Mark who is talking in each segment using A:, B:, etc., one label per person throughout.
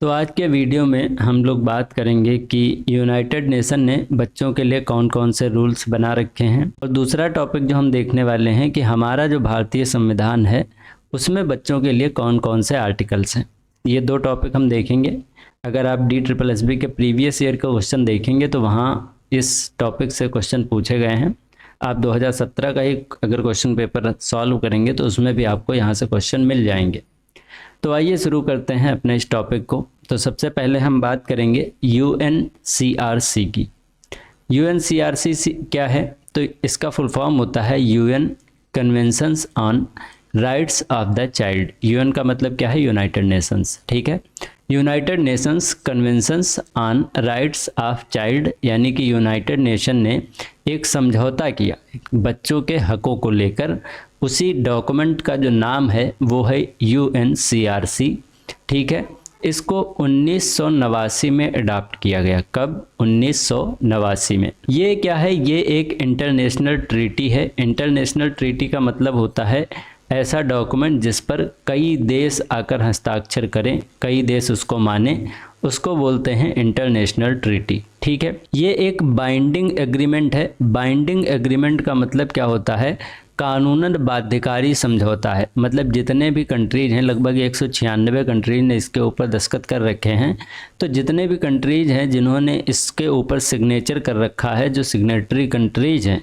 A: तो आज के वीडियो में हम लोग बात करेंगे कि यूनाइटेड नेशन ने बच्चों के लिए कौन कौन से रूल्स बना रखे हैं। और दूसरा टॉपिक जो हम देखने वाले हैं कि हमारा जो भारतीय संविधान है उसमें बच्चों के लिए कौन कौन से आर्टिकल्स हैं। ये दो टॉपिक हम देखेंगे। अगर आप DSSB के प्रीवियस ईयर का क्वेश्चन देखेंगे तो वहाँ इस टॉपिक से क्वेश्चन पूछे गए हैं। आप 2017 का ही अगर क्वेश्चन पेपर सॉल्व करेंगे तो उसमें भी आपको यहाँ से क्वेश्चन मिल जाएंगे। तो आइए शुरू करते हैं अपने इस टॉपिक को। तो सबसे पहले हम बात करेंगे UNCRC की। UNCRC क्या है? तो इसका फुल फॉर्म होता है UN conventions on rights of the child. UN का मतलब क्या है? United Nations. ठीक है, United Nations conventions on rights of child, यानी कि यूनाइटेड नेशन ने एक समझौता किया बच्चों के हकों को लेकर। उसी डॉक्यूमेंट का जो नाम है वो है UNCRC। ठीक है, इसको 1989 में अडॉप्ट किया गया। कब? 1989 में। ये क्या है? ये एक इंटरनेशनल ट्रीटी है। इंटरनेशनल ट्रीटी का मतलब होता है ऐसा डॉक्यूमेंट जिस पर कई देश आकर हस्ताक्षर करें, कई देश उसको माने, उसको बोलते हैं इंटरनेशनल ट्रीटी। ठीक है, ये एक बाइंडिंग एग्रीमेंट है। बाइंडिंग एग्रीमेंट का मतलब क्या होता है? कानूनन बाध्यकारी समझौता है। मतलब जितने भी कंट्रीज हैं, लगभग 196 कंट्रीज ने इसके ऊपर दस्तखत कर रखे हैं। तो जितने भी कंट्रीज हैं जिन्होंने इसके ऊपर सिग्नेचर कर रखा है, जो सिग्नेटरी कंट्रीज हैं,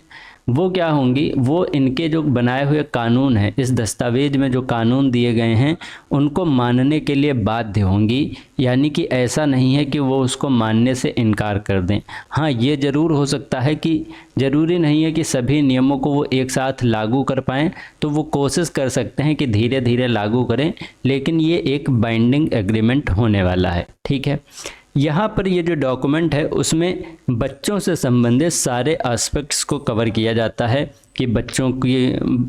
A: वो क्या होंगी? वो इनके जो बनाए हुए कानून हैं, इस दस्तावेज में जो कानून दिए गए हैं, उनको मानने के लिए बाध्य होंगी। यानी कि ऐसा नहीं है कि वो उसको मानने से इनकार कर दें। हाँ, ये ज़रूर हो सकता है कि ज़रूरी नहीं है कि सभी नियमों को वो एक साथ लागू कर पाएँ, तो वो कोशिश कर सकते हैं कि धीरे धीरे लागू करें, लेकिन ये एक बाइंडिंग एग्रीमेंट होने वाला है। ठीक है, यहाँ पर ये जो डॉक्यूमेंट है उसमें बच्चों से संबंधित सारे एस्पेक्ट्स को कवर किया जाता है कि बच्चों की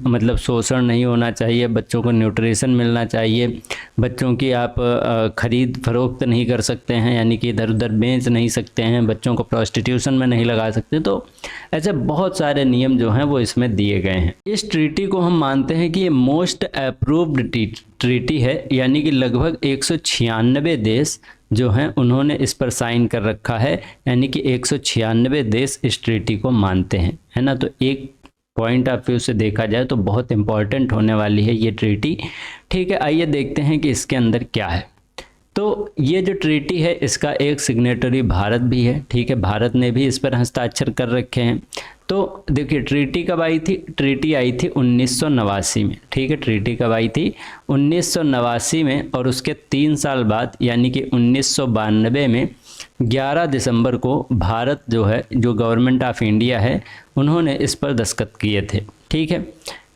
A: मतलब शोषण नहीं होना चाहिए, बच्चों को न्यूट्रिशन मिलना चाहिए, बच्चों की आप खरीद फरोख्त नहीं कर सकते हैं, यानी कि इधर उधर बेच नहीं सकते हैं, बच्चों को प्रोस्टिट्यूशन में नहीं लगा सकते। तो ऐसे बहुत सारे नियम जो हैं वो इसमें दिए गए हैं। इस ट्रीटी को हम मानते हैं कि ये मोस्ट अप्रूव्ड ट्रीटी है, यानी कि लगभग 196 देश जो हैं उन्होंने इस पर साइन कर रखा है। यानी कि 196 देश इस ट्रीटी को मानते हैं, है ना। तो एक पॉइंट ऑफ व्यू से देखा जाए तो बहुत इंपॉर्टेंट होने वाली है ये ट्रीटी। ठीक है, आइए देखते हैं कि इसके अंदर क्या है। तो ये जो ट्रीटी है इसका एक सिग्नेटरी भारत भी है। ठीक है, भारत ने भी इस पर हस्ताक्षर कर रखे हैं। तो देखिए ट्रीटी कब आई थी? ट्रीटी आई थी 1989 में। ठीक है, ट्रीटी कब आई थी? 1989 में। और उसके 3 साल बाद यानी कि 1992 में 11 दिसंबर को भारत जो है, जो गवर्नमेंट ऑफ इंडिया है, उन्होंने इस पर दस्तखत किए थे। ठीक है,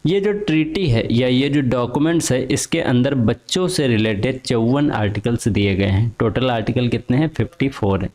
A: ये जो ट्रीटी है या ये जो डॉक्यूमेंट्स है, इसके अंदर बच्चों से रिलेटेड 54 आर्टिकल्स दिए गए हैं। टोटल आर्टिकल कितने हैं? 54 है।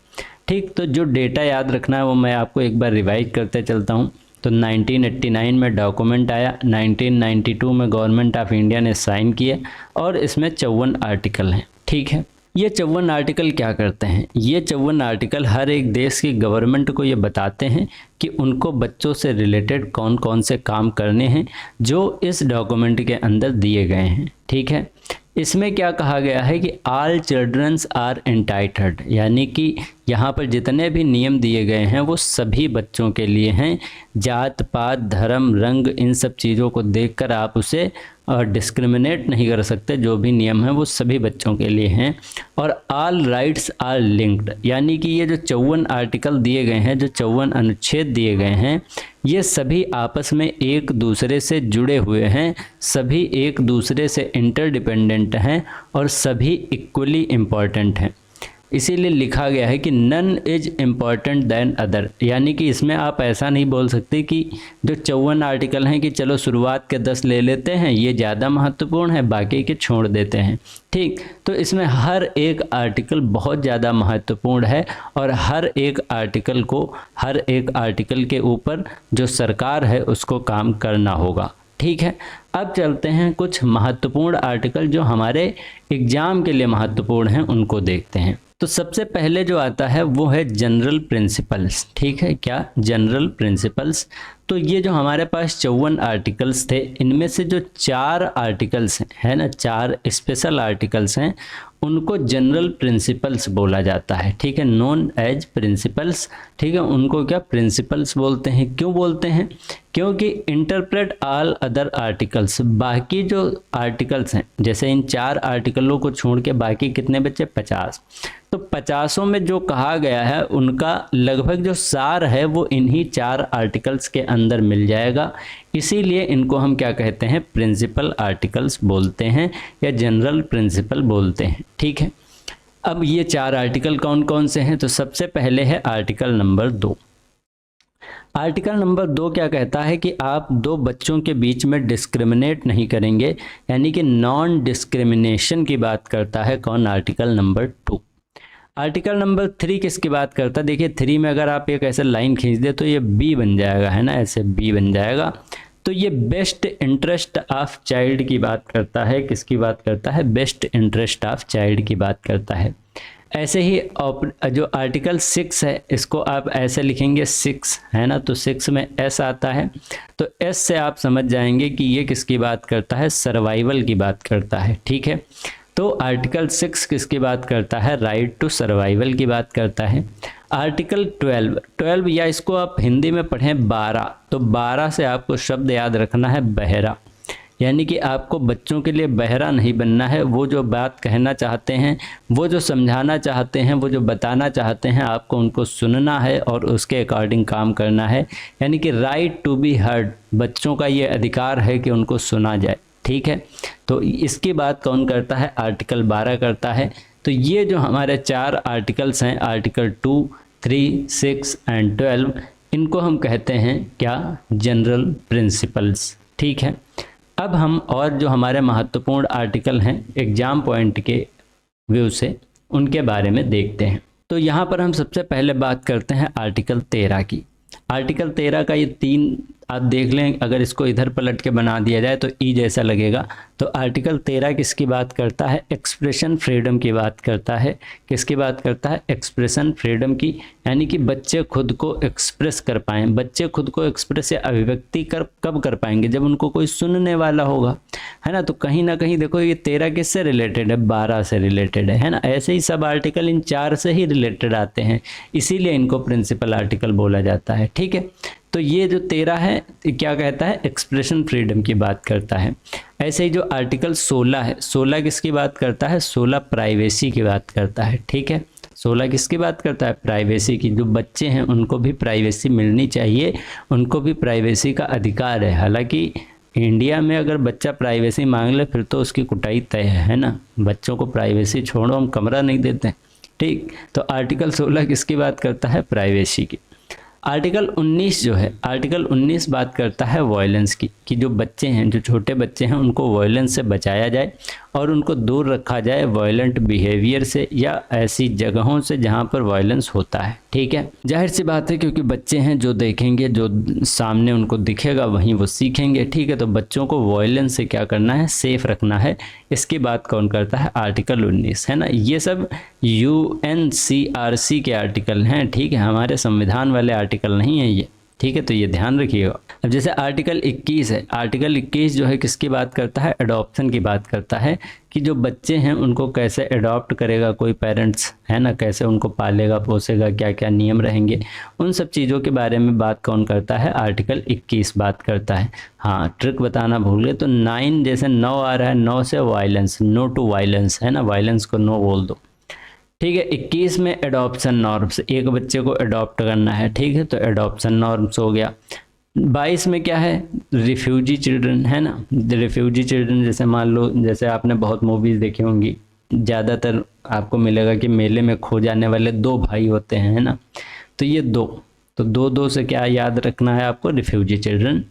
A: ठीक, तो जो डेटा याद रखना है वो मैं आपको एक बार रिवाइज करते चलता हूँ। तो 1989 में डॉक्यूमेंट आया, 1992 में गवर्नमेंट ऑफ इंडिया ने साइन किए और इसमें 54 आर्टिकल हैं। ठीक है, ये 54 आर्टिकल क्या करते हैं? ये 54 आर्टिकल हर एक देश की गवर्नमेंट को ये बताते हैं कि उनको बच्चों से रिलेटेड कौन कौन से काम करने हैं जो इस डॉक्यूमेंट के अंदर दिए गए हैं। ठीक है, इसमें क्या कहा गया है कि ऑल चिल्ड्रंस आर एंटाइटल्ड, यानी कि यहाँ पर जितने भी नियम दिए गए हैं वो सभी बच्चों के लिए हैं। जात पात धर्म रंग इन सब चीज़ों को देखकर आप उसे डिस्क्रिमिनेट नहीं कर सकते। जो भी नियम हैं वो सभी बच्चों के लिए हैं। और ऑल राइट्स आर लिंक्ड, यानी कि ये जो 54 आर्टिकल दिए गए हैं, जो 54 अनुच्छेद दिए गए हैं, ये सभी आपस में एक दूसरे से जुड़े हुए हैं, सभी एक दूसरे से इंटरडिपेंडेंट हैं और सभी इक्वली इम्पॉर्टेंट हैं। इसीलिए लिखा गया है कि none is important than other, यानी कि इसमें आप ऐसा नहीं बोल सकते कि जो 54 आर्टिकल हैं कि चलो शुरुआत के 10 ले लेते हैं, ये ज़्यादा महत्वपूर्ण है, बाकी के छोड़ देते हैं। ठीक, तो इसमें हर एक आर्टिकल बहुत ज़्यादा महत्वपूर्ण है और हर एक आर्टिकल के ऊपर जो सरकार है उसको काम करना होगा। ठीक है, अब चलते हैं कुछ महत्वपूर्ण आर्टिकल जो हमारे एग्जाम के लिए महत्वपूर्ण हैं, उनको देखते हैं। तो सबसे पहले जो आता है वो है जनरल प्रिंसिपल्स। ठीक है, क्या जनरल प्रिंसिपल्स। तो ये जो हमारे पास 54 आर्टिकल्स थे, इनमें से जो 4 आर्टिकल्स हैं, है ना, 4 स्पेशल आर्टिकल्स हैं, उनको जनरल प्रिंसिपल्स बोला जाता है। ठीक है, नोन एज प्रिंसिपल्स। ठीक है, उनको क्या प्रिंसिपल्स बोलते हैं। क्यों बोलते हैं? क्योंकि इंटरप्रेट ऑल अदर आर्टिकल्स, बाकी जो आर्टिकल्स हैं, जैसे इन 4 आर्टिकलों को छोड़ के बाकी कितने बचे? 50। तो 50 में जो कहा गया है उनका लगभग जो सार है वो इन्हीं 4 आर्टिकल्स के अंदर मिल जाएगा। इसीलिए इनको हम क्या कहते हैं? प्रिंसिपल आर्टिकल्स बोलते हैं या जनरल प्रिंसिपल बोलते हैं। ठीक है, अब ये 4 आर्टिकल कौन कौन से हैं? तो सबसे पहले है आर्टिकल नंबर 2। आर्टिकल नंबर 2 क्या कहता है कि आप 2 बच्चों के बीच में डिस्क्रिमिनेट नहीं करेंगे, यानी कि नॉन डिस्क्रिमिनेशन की बात करता है। कौन? Article number 2। आर्टिकल नंबर 3 किसकी बात करता है? देखिए 3 में अगर आप एक ऐसे लाइन खींच दे तो ये बी बन जाएगा, है ना, ऐसे बी बन जाएगा। तो ये बेस्ट इंटरेस्ट ऑफ चाइल्ड की बात करता है। किसकी बात करता है? बेस्ट इंटरेस्ट ऑफ चाइल्ड की बात करता है। ऐसे ही जो आर्टिकल 6 है, इसको आप ऐसे लिखेंगे 6, है ना, तो 6 में एस आता है, तो एस से आप समझ जाएंगे कि ये किसकी बात करता है? सर्वाइवल की बात करता है। ठीक है, तो आर्टिकल 6 किसकी बात करता है? राइट टू सर्वाइवल की बात करता है। आर्टिकल 12 या इसको आप हिंदी में पढ़ें 12, तो 12 से आपको शब्द याद रखना है बहरा, यानी कि आपको बच्चों के लिए बहरा नहीं बनना है। वो जो बात कहना चाहते हैं, वो जो समझाना चाहते हैं, वो जो बताना चाहते हैं, आपको उनको सुनना है और उसके अकॉर्डिंग काम करना है। यानी कि राइट टू बी हर्ड, बच्चों का ये अधिकार है कि उनको सुना जाए। ठीक है, तो इसकी बात कौन करता है? आर्टिकल 12 करता है। तो ये जो हमारे 4 आर्टिकल्स हैं, आर्टिकल 2, 3, 6 एंड 12, इनको हम कहते हैं क्या? General principles. ठीक है, अब हम और जो हमारे महत्वपूर्ण आर्टिकल हैं एग्जाम पॉइंट के व्यू से, उनके बारे में देखते हैं। तो यहाँ पर हम सबसे पहले बात करते हैं आर्टिकल 13 की। आर्टिकल 13 का ये 3 आप देख लें, अगर इसको इधर पलट के बना दिया जाए तो ई जैसा लगेगा। तो आर्टिकल 13 किसकी बात करता है? एक्सप्रेशन फ्रीडम की बात करता है। किसकी बात करता है? एक्सप्रेशन फ्रीडम की, यानी कि बच्चे खुद को एक्सप्रेस कर पाएँ। बच्चे खुद को एक्सप्रेस या अभिव्यक्ति कब कर पाएंगे? जब उनको कोई सुनने वाला होगा, है ना। तो कहीं ना कहीं देखो ये 13 किससे रिलेटेड है? 12 से रिलेटेड है ना। ऐसे ही सब आर्टिकल इन 4 से ही रिलेटेड आते हैं, इसीलिए इनको प्रिंसिपल आर्टिकल बोला जाता है। ठीक है, तो ये जो 13 है क्या कहता है? एक्सप्रेशन फ्रीडम की बात करता है। ऐसे ही जो आर्टिकल 16 है, 16 किसकी बात करता है? 16 प्राइवेसी की बात करता है। ठीक है, 16 किसकी बात करता है? प्राइवेसी की। जो बच्चे हैं उनको भी प्राइवेसी मिलनी चाहिए, उनको भी प्राइवेसी का अधिकार है। हालांकि इंडिया में अगर बच्चा प्राइवेसी मांग ले फिर तो उसकी कुटाई तय है ना। बच्चों को प्राइवेसी छोड़ो, हम कमरा नहीं देते। ठीक, तो आर्टिकल 16 किसकी बात करता है? प्राइवेसी की। आर्टिकल 19 जो है, आर्टिकल 19 बात करता है वायलेंस की, कि जो बच्चे हैं, जो छोटे बच्चे हैं, उनको वायलेंस से बचाया जाए और उनको दूर रखा जाए वायलेंट बिहेवियर से या ऐसी जगहों से जहां पर वायलेंस होता है। ठीक है, जाहिर सी बात है, क्योंकि बच्चे हैं, जो देखेंगे, जो सामने उनको दिखेगा वहीं वो सीखेंगे। ठीक है, तो बच्चों को वायलेंस से क्या करना है? सेफ रखना है। इसकी बात कौन करता है? आर्टिकल 19, है ना। ये सब UNCRC के आर्टिकल हैं। ठीक है, हमारे संविधान वाले आर्टिकल नहीं है ये। ठीक है, तो ये ध्यान रखिएगा। अब जैसे आर्टिकल 21 है, आर्टिकल 21 जो है किसकी बात करता है? अडॉप्शन की बात करता है, कि जो बच्चे हैं उनको कैसे अडॉप्ट करेगा कोई पेरेंट्स, है ना, कैसे उनको पालेगा पोसेगा, क्या क्या नियम रहेंगे, उन सब चीज़ों के बारे में बात कौन करता है? आर्टिकल 21 बात करता है। हाँ, ट्रिक बताना भूल गए, तो 9 जैसे 9 आ रहा है, 9 से वायलेंस, नो टू वायलेंस, है ना, वायलेंस को नो बोल दो। ठीक है, 21 में एडॉप्शन नॉर्म्स, एक बच्चे को अडॉप्ट करना है। ठीक है, तो एडॉप्शन नॉर्म्स हो गया। 22 में क्या है? रिफ्यूजी चिल्ड्रन, है ना। रिफ्यूजी चिल्ड्रन जैसे मान लो, जैसे आपने बहुत मूवीज़ देखी होंगी, ज़्यादातर आपको मिलेगा कि मेले में खो जाने वाले 2 भाई होते हैं, है ना। तो ये 2, तो 2 से क्या याद रखना है आपको? Refugee children.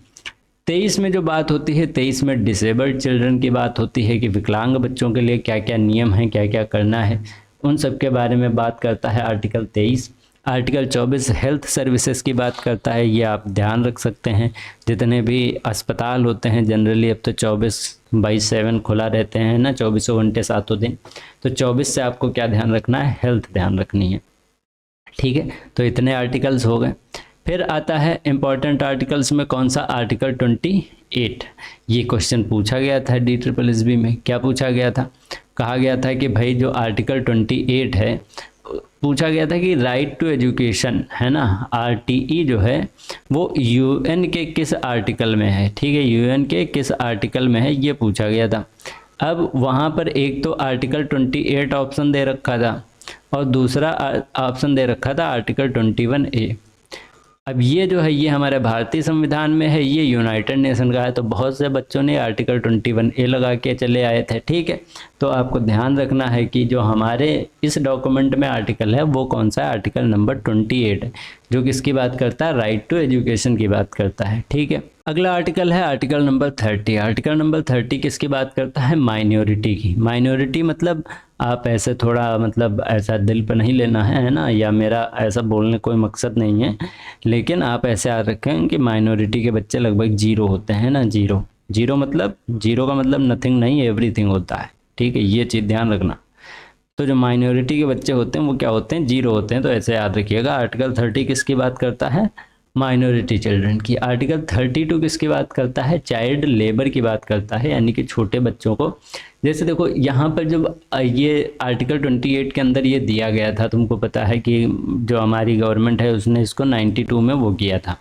A: 23 में जो बात होती है, 23 में डिसेबल्ड चिल्ड्रन की बात होती है, कि विकलांग बच्चों के लिए क्या क्या नियम हैं, क्या क्या करना है, उन सब के बारे में बात करता है आर्टिकल 23। आर्टिकल 24 हेल्थ सर्विसेज की बात करता है, ये आप ध्यान रख सकते हैं। जितने भी अस्पताल होते हैं जनरली अब तो 24/7 खुला रहते हैं ना, 24 घंटे 7 दिन। तो 24 से आपको क्या ध्यान रखना है, हेल्थ ध्यान रखनी है, ठीक है। तो इतने आर्टिकल्स हो गए। फिर आता है इम्पॉर्टेंट आर्टिकल्स में कौन सा, आर्टिकल 28। ये क्वेश्चन पूछा गया था DSSB में। क्या पूछा गया था, कहा गया था कि भाई जो आर्टिकल 28 है, पूछा गया था कि राइट टू एजुकेशन है ना, RTE जो है वो UN के किस आर्टिकल में है, ठीक है, UN के किस आर्टिकल में है, ये पूछा गया था। अब वहाँ पर एक तो आर्टिकल 28 ऑप्शन दे रखा था और दूसरा ऑप्शन दे रखा था आर्टिकल 21A। अब ये जो है ये हमारे भारतीय संविधान में है, ये यूनाइटेड नेशन का है, तो बहुत से बच्चों ने आर्टिकल 21A लगा के चले आए थे, ठीक है। तो आपको ध्यान रखना है कि जो हमारे इस डॉक्यूमेंट में आर्टिकल है वो कौन सा है, आर्टिकल नंबर 28 है, जो किसकी बात करता है, राइट टू एजुकेशन की बात करता है, ठीक है। अगला आर्टिकल है आर्टिकल नंबर 30। आर्टिकल नंबर 30 किसकी बात करता है, माइनॉरिटी की। माइनॉरिटी मतलब आप ऐसे थोड़ा मतलब ऐसा दिल पर नहीं लेना है ना, या मेरा ऐसा बोलने कोई मकसद नहीं है, लेकिन आप ऐसे याद रखें कि माइनॉरिटी के बच्चे लगभग 0 होते हैं ना, 0 मतलब 0 का मतलब नथिंग नहीं, एवरीथिंग होता है, ठीक है, ये चीज़ ध्यान रखना। तो जो माइनॉरिटी के बच्चे होते हैं वो क्या होते हैं, 0 होते हैं, तो ऐसे याद रखिएगा। आर्टिकल 30 किसकी बात करता है, माइनॉरिटी चिल्ड्रन की। आर्टिकल 32 किसकी बात करता है, चाइल्ड लेबर की बात करता है, यानी कि छोटे बच्चों को। जैसे देखो यहाँ पर जब ये आर्टिकल 28 के अंदर ये दिया गया था, तुमको पता है कि जो हमारी गवर्नमेंट है उसने इसको 92 में वो किया था,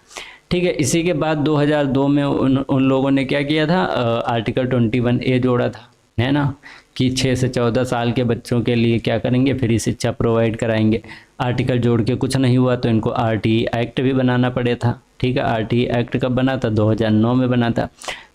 A: ठीक है। इसी के बाद 2002 में उन लोगों ने क्या किया था, आर्टिकल 21A जोड़ा था, है ना, कि 6 से 14 साल के बच्चों के लिए क्या करेंगे, फ्री शिक्षा प्रोवाइड कराएंगे। आर्टिकल जोड़ के कुछ नहीं हुआ तो इनको RTE एक्ट भी बनाना पड़े था, ठीक है। RTE एक्ट कब बना था, 2009 में बना था।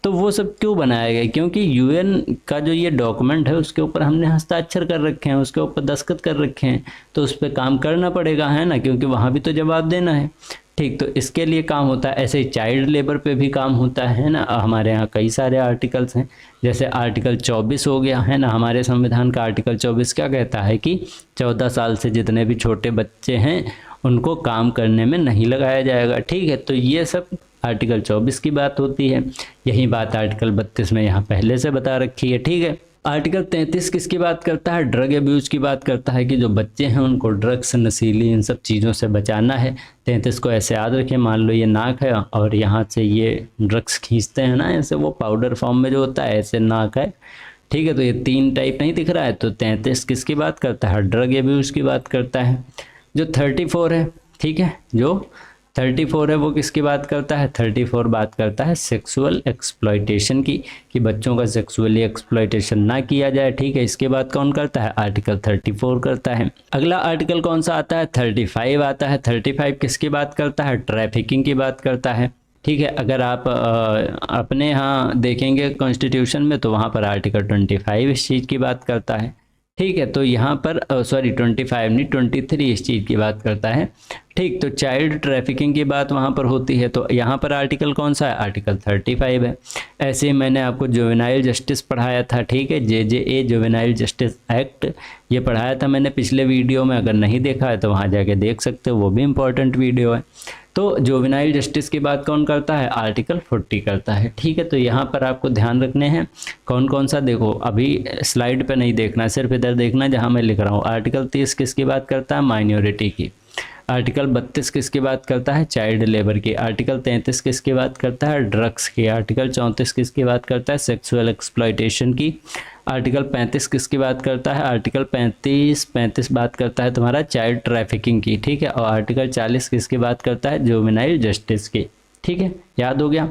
A: तो वो सब क्यों बनाया गया, क्योंकि UN का जो ये डॉक्यूमेंट है उसके ऊपर हमने हस्ताक्षर कर रखे हैं, उसके ऊपर दस्तखत कर रखे हैं, तो उस पर काम करना पड़ेगा, है ना, क्योंकि वहाँ भी तो जवाब देना है, ठीक। तो इसके लिए काम होता है। ऐसे ही चाइल्ड लेबर पे भी काम होता है ना, हमारे यहाँ कई सारे आर्टिकल्स हैं। जैसे आर्टिकल 24 हो गया, है ना, हमारे संविधान का आर्टिकल 24 क्या कहता है कि 14 साल से जितने भी छोटे बच्चे हैं उनको काम करने में नहीं लगाया जाएगा, ठीक है। तो ये सब आर्टिकल 24 की बात होती है। यही बात आर्टिकल 32 में यहाँ पहले से बता रखी है, ठीक है। आर्टिकल 33 किसकी बात करता है, ड्रग एब्यूज की बात करता है कि जो बच्चे हैं उनको ड्रग्स, नशीली इन सब चीज़ों से बचाना है। 33 को ऐसे याद रखें, मान लो ये नाक है और यहाँ से ये ड्रग्स खींचते हैं ना, ऐसे वो पाउडर फॉर्म में जो होता है, ऐसे नाक है, ठीक है। तो ये 3 टाइप नहीं दिख रहा है, तो 33 किसकी बात करता है, ड्रग एब्यूज की बात करता है। जो 34 है, ठीक है, जो 34 है वो किसकी बात करता है, 34 बात करता है सेक्सुअल एक्सप्लॉयटेशन की, कि बच्चों का सेक्सुअली एक्सप्लॉयटेशन ना किया जाए, ठीक है। इसके बाद कौन करता है, आर्टिकल 34 करता है। अगला आर्टिकल कौन सा आता है, 35 आता है। 35 किसकी बात करता है, ट्रैफिकिंग की बात करता है, ठीक है। अगर आप अपने यहाँ देखेंगे कॉन्स्टिट्यूशन में तो वहाँ पर आर्टिकल 25 इस चीज़ की बात करता है, ठीक है। तो यहाँ पर 25 नहीं 23 इस चीज़ की बात करता है, ठीक। तो चाइल्ड ट्रैफिकिंग की बात वहाँ पर होती है, तो यहाँ पर आर्टिकल कौन सा है, आर्टिकल 35 है। ऐसे ही मैंने आपको जुवेनाइल जस्टिस पढ़ाया था, ठीक है, JJA जुवेनाइल जस्टिस एक्ट, ये पढ़ाया था मैंने पिछले वीडियो में। अगर नहीं देखा है तो वहाँ जाके देख सकते हो, वो भी इम्पोर्टेंट वीडियो है। तो जुवेनाइल जस्टिस की बात कौन करता है, आर्टिकल 40 करता है, ठीक है। तो यहाँ पर आपको ध्यान रखने हैं कौन कौन सा, देखो अभी स्लाइड पे नहीं देखना, सिर्फ इधर देखना जहाँ मैं लिख रहा हूँ। आर्टिकल 30 किसकी बात करता है, माइनॉरिटी की। आर्टिकल 32 किसकी बात करता है, चाइल्ड लेबर की। आर्टिकल 33 किसकी बात करता है, ड्रग्स की। आर्टिकल 34 किसकी बात करता है, सेक्सुअल एक्सप्लॉयटेशन की। आर्टिकल 35 किसकी बात करता है, आर्टिकल 35 बात करता है तुम्हारा चाइल्ड ट्रैफिकिंग की, ठीक है। और आर्टिकल 40 किसकी बात करता है, जुवेनाइल जस्टिस की, ठीक है। याद हो गया।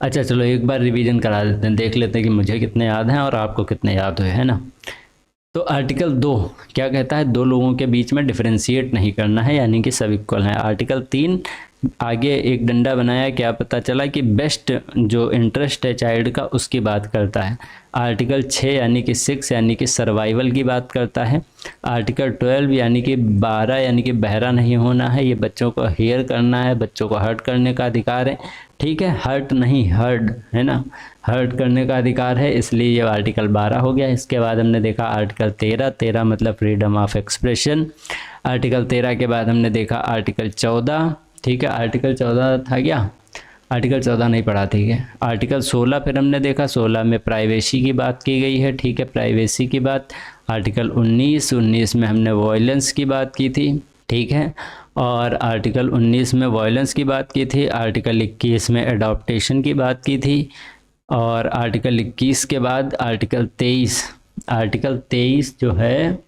A: अच्छा चलो एक बार रिवीजन करा देते हैं, देख लेते हैं कि मुझे कितने याद हैं और आपको कितने याद हुए, है ना। तो आर्टिकल 2 क्या कहता है, 2 लोगों के बीच में डिफरेंशिएट नहीं करना है, यानी कि सब इक्वल है। आर्टिकल 3 आगे एक डंडा बनाया, क्या पता चला कि बेस्ट जो इंटरेस्ट है चाइल्ड का उसकी बात करता है। आर्टिकल 6 यानी कि 6 यानी कि सर्वाइवल की बात करता है। आर्टिकल 12 यानी कि 12 यानी कि बहरा नहीं होना है, ये बच्चों को हेयर करना है, बच्चों को हर्ट करने का अधिकार है। ठीक है, हर्ट नहीं हर्ट, है ना, हर्ट करने का अधिकार है, इसलिए ये आर्टिकल 12 हो गया। इसके बाद हमने देखा आर्टिकल 13, 13 मतलब फ्रीडम ऑफ एक्सप्रेशन। आर्टिकल 13 के बाद हमने देखा आर्टिकल 14। ठीक है, आर्टिकल 14 था क्या, आर्टिकल 14 नहीं पढ़ा, ठीक है। आर्टिकल 16 फिर हमने देखा, 16 में प्राइवेसी की बात की गई है। ठीक है, प्राइवेसी की बात। आर्टिकल 19 में हमने वॉयलेंस की बात की थी। ठीक है, और आर्टिकल 19 में वॉयलेंस की बात की थी। आर्टिकल 21 में एडॉप्टेशन की बात की थी। और आर्टिकल 21 के बाद आर्टिकल 23, आर्टिकल 23 जो है,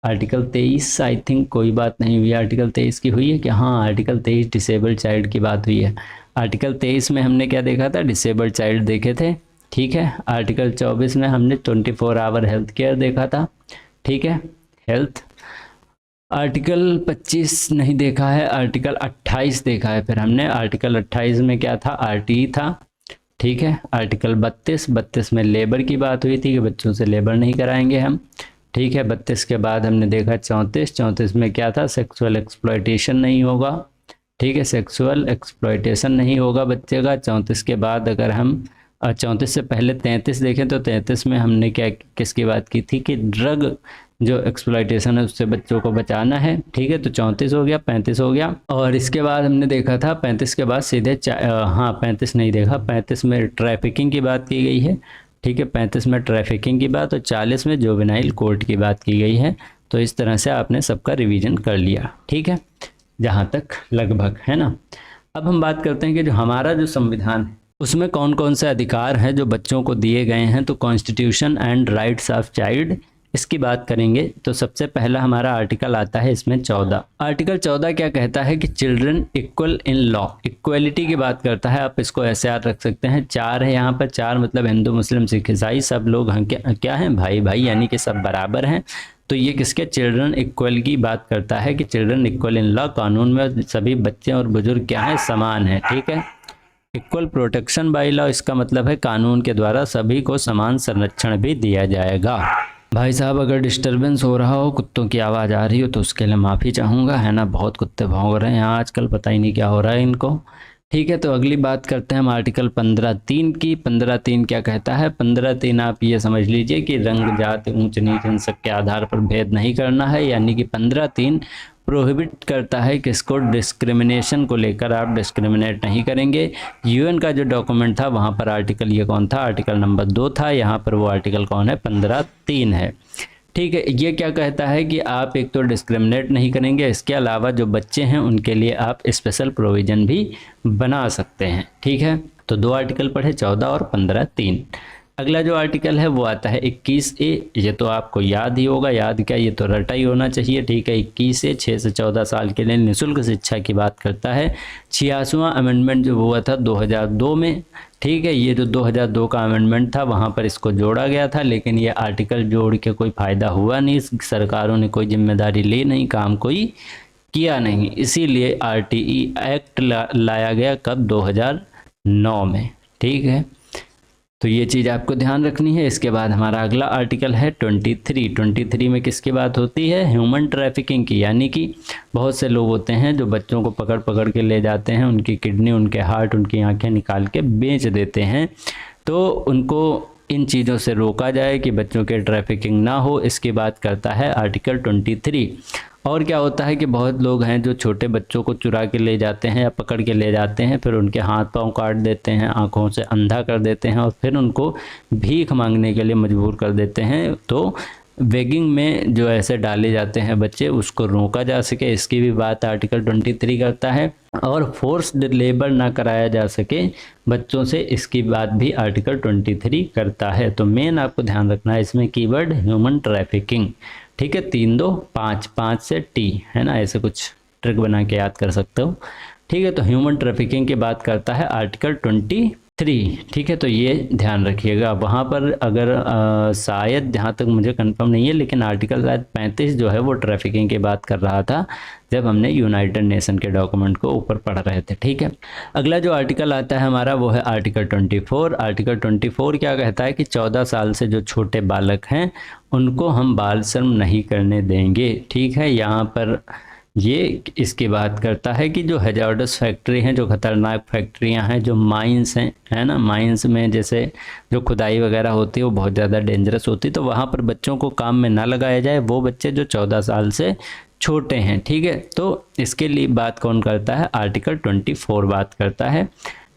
A: आर्टिकल 23 आई थिंक कोई बात नहीं हुई, आर्टिकल 23 की हुई है कि हाँ, आर्टिकल 23 डिसेबल्ड चाइल्ड की बात हुई है। आर्टिकल 23 में हमने क्या देखा था, डिसेबल्ड चाइल्ड देखे थे। ठीक है, आर्टिकल 24 में हमने 24 आवर हेल्थ केयर देखा था। ठीक है, हेल्थ। आर्टिकल 25 नहीं देखा है, आर्टिकल 28 देखा है फिर हमने। आर्टिकल 28 में क्या था, आरटीई था। ठीक है, आर्टिकल 32 में लेबर की बात हुई थी कि बच्चों से लेबर नहीं कराएंगे हम। ठीक है, 32 के बाद हमने देखा 34 में क्या था, सेक्सुअल एक्सप्लॉयटेशन नहीं होगा। ठीक है, सेक्सुअल एक्सप्लॉयटेशन नहीं होगा बच्चे का। 34 के बाद अगर हम 34 से पहले 33 देखें तो 33 में हमने क्या किसकी बात की थी कि ड्रग जो एक्सप्लॉयटेशन है उससे बच्चों को बचाना है। ठीक है, तो 34 हो गया, 35 हो गया। और इसके बाद हमने देखा था 35 के बाद सीधे 35 नहीं देखा, 35 में ट्रैफिकिंग की बात की गई है। ठीक है, 35 में ट्रैफिकिंग की बात और 40 में जुवेनाइल कोर्ट की बात की गई है। तो इस तरह से आपने सबका रिवीजन कर लिया। ठीक है, जहाँ तक लगभग, है ना। अब हम बात करते हैं कि जो हमारा जो संविधान है उसमें कौन कौन से अधिकार हैं जो बच्चों को दिए गए हैं। तो constitution and rights of child, इसकी बात करेंगे तो सबसे पहला हमारा आर्टिकल आता है इसमें 14। आर्टिकल 14 क्या कहता है कि children equal in law, equality की बात करता है। आप इसको ऐसे याद रख सकते हैं, 4 है यहाँ पर, 4 मतलब हिंदू मुस्लिम सिख ईसाई सब लोग हैं, क्या हैं, भाई भाई, यानी कि सब बराबर हैं। तो ये किसके, चिल्ड्रन इक्वल की बात करता है कि चिल्ड्रन इक्वल इन लॉ, कानून में सभी बच्चे और बुजुर्ग क्या है, समान है। ठीक है, इक्वल प्रोटेक्शन बाय लॉ, इसका मतलब है कानून के द्वारा सभी को समान संरक्षण भी दिया जाएगा। भाई साहब अगर डिस्टरबेंस हो रहा हो, कुत्तों की आवाज़ आ रही हो तो उसके लिए माफ़ी चाहूँगा, है ना। बहुत कुत्ते भौंक रहे हैं यहाँ आजकल, पता ही नहीं क्या हो रहा है इनको। ठीक है, तो अगली बात करते हैं हम आर्टिकल 15(3) की। 15(3) क्या कहता है, 15(3) आप ये समझ लीजिए कि रंग जात ऊंच नीच इन सब के आधार पर भेद नहीं करना है। यानी कि 15(3) प्रोहिबिट करता है कि इसको डिस्क्रिमिनेशन को लेकर आप डिस्क्रिमिनेट नहीं करेंगे। यूएन का जो डॉक्यूमेंट था वहाँ पर आर्टिकल ये कौन था, आर्टिकल नंबर 2 था। यहाँ पर वो आर्टिकल कौन है, 15(3) है। ठीक है, ये क्या कहता है कि आप एक तो डिस्क्रिमिनेट नहीं करेंगे, इसके अलावा जो बच्चे हैं उनके लिए आप स्पेशल प्रोविज़न भी बना सकते हैं। ठीक है, तो 2 आर्टिकल पढ़े, 14 और 15(3). अगला जो आर्टिकल है वो आता है 21A। ये तो आपको याद ही होगा, याद क्या, ये तो रटा ही होना चाहिए। ठीक है, 21A 6 से 14 साल के लिए निःशुल्क शिक्षा की बात करता है। 86वां अमेंडमेंट जो हुआ था 2002 में। ठीक है, ये जो 2002 का अमेंडमेंट था वहाँ पर इसको जोड़ा गया था, लेकिन ये आर्टिकल जोड़ के कोई फ़ायदा हुआ नहीं, सरकारों ने कोई जिम्मेदारी ली नहीं, काम कोई किया नहीं, इसीलिए RTE एक्ट लाया गया कब, 2009 में। ठीक है, तो ये चीज़ आपको ध्यान रखनी है। इसके बाद हमारा अगला आर्टिकल है 23। 23 में किसकी बात होती है, ह्यूमन ट्रैफिकिंग की। यानी कि बहुत से लोग होते हैं जो बच्चों को पकड़ पकड़ के ले जाते हैं, उनकी किडनी, उनके हार्ट, उनकी आंखें निकाल के बेच देते हैं। तो उनको इन चीज़ों से रोका जाए कि बच्चों के ट्रैफिकिंग ना हो, इसकी बात करता है आर्टिकल 23। और क्या होता है कि बहुत लोग हैं जो छोटे बच्चों को चुरा के ले जाते हैं या पकड़ के ले जाते हैं, फिर उनके हाथ पांव काट देते हैं, आंखों से अंधा कर देते हैं और फिर उनको भीख मांगने के लिए मजबूर कर देते हैं। तो बेगिंग में जो ऐसे डाले जाते हैं बच्चे, उसको रोका जा सके, इसकी भी बात आर्टिकल 23 करता है। और फोर्स्ड लेबर ना कराया जा सके बच्चों से, इसकी बात भी आर्टिकल 23 करता है। तो मेन आपको ध्यान रखना है इसमें कीवर्ड ह्यूमन ट्रैफिकिंग। ठीक है, 3 2 5 5 से T, है ना, ऐसे कुछ ट्रिक बना के याद कर सकते हो। ठीक है, तो ह्यूमन ट्रैफिकिंग की बात करता है आर्टिकल 23। 3, ठीक है। तो ये ध्यान रखिएगा वहाँ पर, अगर शायद जहाँ तक मुझे कंफर्म नहीं है, लेकिन आर्टिकल शायद 35 जो है वो ट्रैफिकिंग की बात कर रहा था जब हमने यूनाइटेड नेशन के डॉक्यूमेंट को ऊपर पढ़ रहे थे, ठीक है। अगला जो आर्टिकल आता है हमारा वो है आर्टिकल 24। आर्टिकल 24 क्या कहता है कि 14 साल से जो छोटे बालक हैं उनको हम बाल श्रम नहीं करने देंगे, ठीक है। यहाँ पर ये इसकी बात करता है कि जो हैजार्डस फैक्ट्री हैं, जो खतरनाक फैक्ट्रियां हैं, जो माइंस हैं, है ना, माइंस में जैसे जो खुदाई वगैरह होती है वो बहुत ज़्यादा डेंजरस होती है, तो वहाँ पर बच्चों को काम में ना लगाया जाए, वो बच्चे जो 14 साल से छोटे हैं, ठीक है। तो इसके लिए बात कौन करता है, आर्टिकल 24 बात करता है।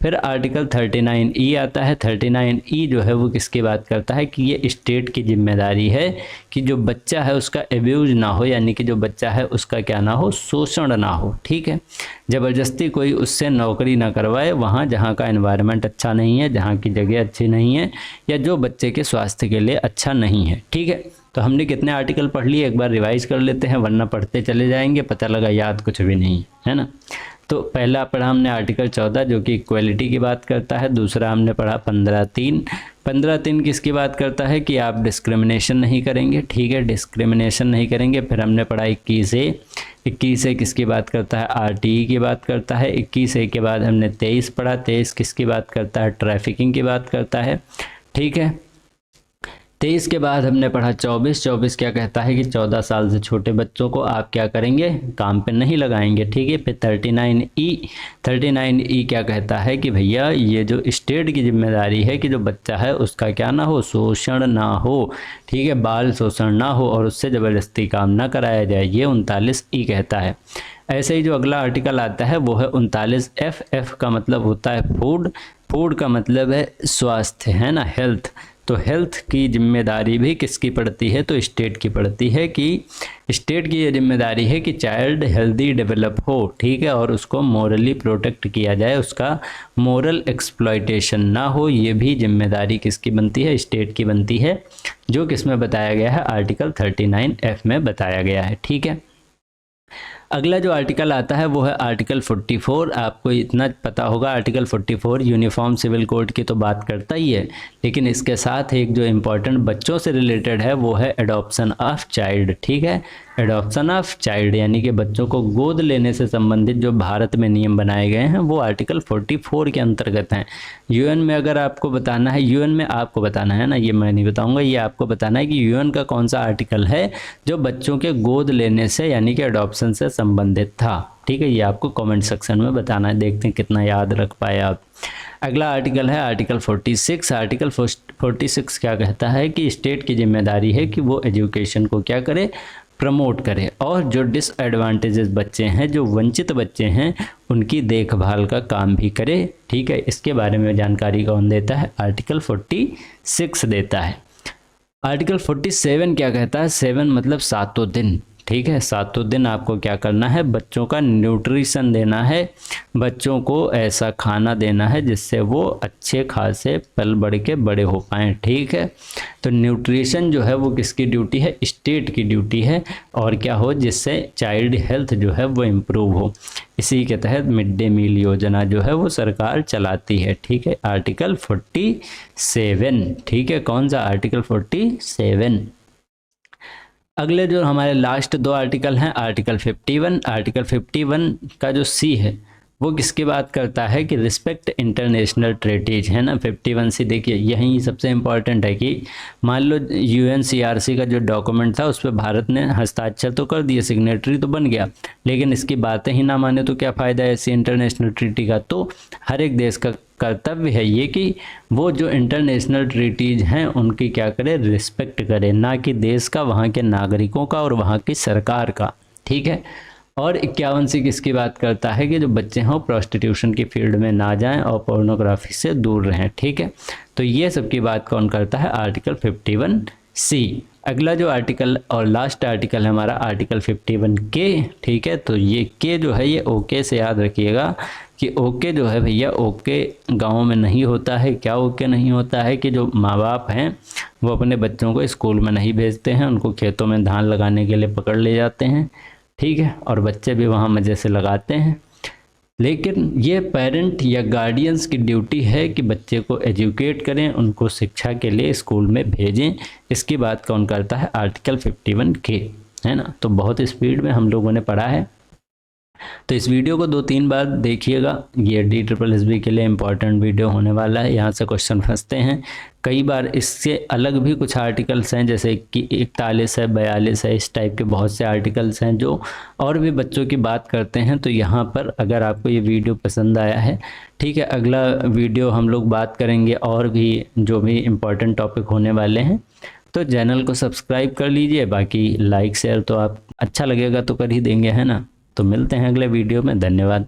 A: फिर आर्टिकल 39E आता है। 39E जो है वो किसकी बात करता है कि ये स्टेट की जिम्मेदारी है कि जो बच्चा है उसका एब्यूज ना हो, यानी कि जो बच्चा है उसका क्या ना हो, शोषण ना हो, ठीक है। ज़बरदस्ती कोई उससे नौकरी ना करवाए वहाँ जहाँ का एनवायरनमेंट अच्छा नहीं है, जहाँ की जगह अच्छी नहीं है, या जो बच्चे के स्वास्थ्य के लिए अच्छा नहीं है, ठीक है। तो हमने कितने आर्टिकल पढ़ लिए, एक बार रिवाइज कर लेते हैं, वरना पढ़ते चले जाएंगे, पता लगा याद कुछ भी नहीं है ना। तो पहला पढ़ा हमने आर्टिकल 14 जो कि इक्वलिटी की बात करता है। दूसरा हमने पढ़ा 15(3). 15(3) किसकी बात करता है कि आप डिस्क्रिमिनेशन नहीं करेंगे, ठीक है, डिस्क्रिमिनेशन नहीं करेंगे। फिर हमने पढ़ा 21A। 21A किसकी बात करता है, RTE की बात करता है। 21A के बाद हमने 23 पढ़ा। 23 किसकी बात करता है, ट्रैफिकिंग की बात करता है, ठीक है। 23 के बाद हमने पढ़ा 24। 24 क्या कहता है कि 14 साल से छोटे बच्चों को आप क्या करेंगे, काम पे नहीं लगाएंगे, ठीक है। फिर 39E। 39E क्या कहता है कि भैया ये जो स्टेट की जिम्मेदारी है कि जो बच्चा है उसका क्या ना हो, शोषण ना हो, ठीक है, बाल शोषण ना हो और उससे ज़बरदस्ती काम ना कराया जाए, ये 39E कहता है। ऐसे ही जो अगला आर्टिकल आता है वो है 39F। F का मतलब होता है फूड। फूड का मतलब है स्वास्थ्य, है ना, हेल्थ। तो हेल्थ की जिम्मेदारी भी किसकी पड़ती है, तो स्टेट की पड़ती है कि स्टेट की ये जिम्मेदारी है कि चाइल्ड हेल्दी डेवलप हो, ठीक है, और उसको मोरली प्रोटेक्ट किया जाए, उसका मोरल एक्सप्लॉयटेशन ना हो, ये भी जिम्मेदारी किसकी बनती है, स्टेट की बनती है, जो किसमें बताया गया है, आर्टिकल 39F में बताया गया है, ठीक है। अगला जो आर्टिकल आता है वो है आर्टिकल 44। आपको इतना पता होगा, आर्टिकल 44 यूनिफॉर्म सिविल कोड की तो बात करता ही है, लेकिन इसके साथ एक जो इम्पोर्टेंट बच्चों से रिलेटेड है वो है एडॉप्शन ऑफ चाइल्ड, ठीक है। एडॉप्शन ऑफ चाइल्ड यानी कि बच्चों को गोद लेने से संबंधित जो भारत में नियम बनाए गए हैं वो आर्टिकल 44 के अंतर्गत हैं। यूएन में अगर आपको बताना है, यूएन में आपको बताना है ना, ये मैं नहीं बताऊंगा, ये आपको बताना है कि यूएन का कौन सा आर्टिकल है जो बच्चों के गोद लेने से यानी कि एडॉप्शन से संबंधित था, ठीक है। ये आपको कमेंट सेक्शन में बताना है, देखते हैं कितना याद रख पाए आप। अगला आर्टिकल है आर्टिकल 46। आर्टिकल 46 क्या कहता है कि स्टेट की जिम्मेदारी है कि वो एजुकेशन को क्या करे, प्रमोट करे, और जो डिसएडवांटेजेस बच्चे हैं, जो वंचित बच्चे हैं, उनकी देखभाल का काम भी करे, ठीक है। इसके बारे में जानकारी कौन देता है, आर्टिकल 46 देता है। आर्टिकल 47 क्या कहता है, 7 मतलब सातों दिन, ठीक है। सातों दिन आपको क्या करना है, बच्चों का न्यूट्रिशन देना है, बच्चों को ऐसा खाना देना है जिससे वो अच्छे खासे पल बढ़ के बड़े हो पाएँ, ठीक है। तो न्यूट्रिशन जो है वो किसकी ड्यूटी है, स्टेट की ड्यूटी है, और क्या हो, जिससे चाइल्ड हेल्थ जो है वो इम्प्रूव हो। इसी के तहत मिड डे मील योजना जो है वो सरकार चलाती है, ठीक है। आर्टिकल 47, ठीक है, कौन सा, आर्टिकल 47। अगले जो हमारे लास्ट दो आर्टिकल हैं, आर्टिकल 51। आर्टिकल 51 का जो सी है वो किसकी बात करता है कि रिस्पेक्ट इंटरनेशनल ट्रीटीज, है ना। 51C देखिए यही सबसे इम्पॉर्टेंट है कि मान लो UNCRC का जो डॉक्यूमेंट था उस पर भारत ने हस्ताक्षर तो कर दिए, सिग्नेटरी तो बन गया, लेकिन इसकी बातें ही ना माने तो क्या फ़ायदा है ऐसी इंटरनेशनल ट्रीटी का। तो हर एक देश का कर्तव्य है ये कि वो जो इंटरनेशनल ट्रीटीज हैं उनकी क्या करे, रिस्पेक्ट करे, ना कि देश का, वहाँ के नागरिकों का और वहाँ की सरकार का, ठीक है। और 51C किसकी बात करता है कि जो बच्चे हों प्रोस्टिट्यूशन की फील्ड में ना जाएं और पोर्नोग्राफी से दूर रहें, ठीक है। तो ये सब की बात कौन करता है, आर्टिकल 51C। अगला जो आर्टिकल और लास्ट आर्टिकल है हमारा आर्टिकल 51K, ठीक है। तो ये के जो है ये ओके से याद रखिएगा कि ओके जो है भैया, ओके गाँव में नहीं होता है। क्या ओके नहीं होता है कि जो माँ बाप हैं वो अपने बच्चों को स्कूल में नहीं भेजते हैं, उनको खेतों में धान लगाने के लिए पकड़ ले जाते हैं, ठीक है, और बच्चे भी वहाँ मज़े से लगाते हैं। लेकिन ये पेरेंट या गार्डियंस की ड्यूटी है कि बच्चे को एजुकेट करें, उनको शिक्षा के लिए स्कूल में भेजें। इसकी बात कौन करता है? आर्टिकल 51K, है ना। तो बहुत स्पीड में हम लोगों ने पढ़ा है, तो इस वीडियो को 2-3 बार देखिएगा। ये DSSB के लिए इम्पोर्टेंट वीडियो होने वाला है, यहाँ से क्वेश्चन फंसते हैं कई बार। इससे अलग भी कुछ आर्टिकल्स हैं, जैसे कि 41 है, 42 है, इस टाइप के बहुत से आर्टिकल्स हैं जो और भी बच्चों की बात करते हैं। तो यहाँ पर अगर आपको ये वीडियो पसंद आया है, ठीक है, अगला वीडियो हम लोग बात करेंगे और भी जो भी इम्पोर्टेंट टॉपिक होने वाले हैं। तो चैनल को सब्सक्राइब कर लीजिए, बाकी लाइक शेयर तो आप अच्छा लगेगा तो कर ही देंगे, है ना। तो मिलते हैं अगले वीडियो में, धन्यवाद।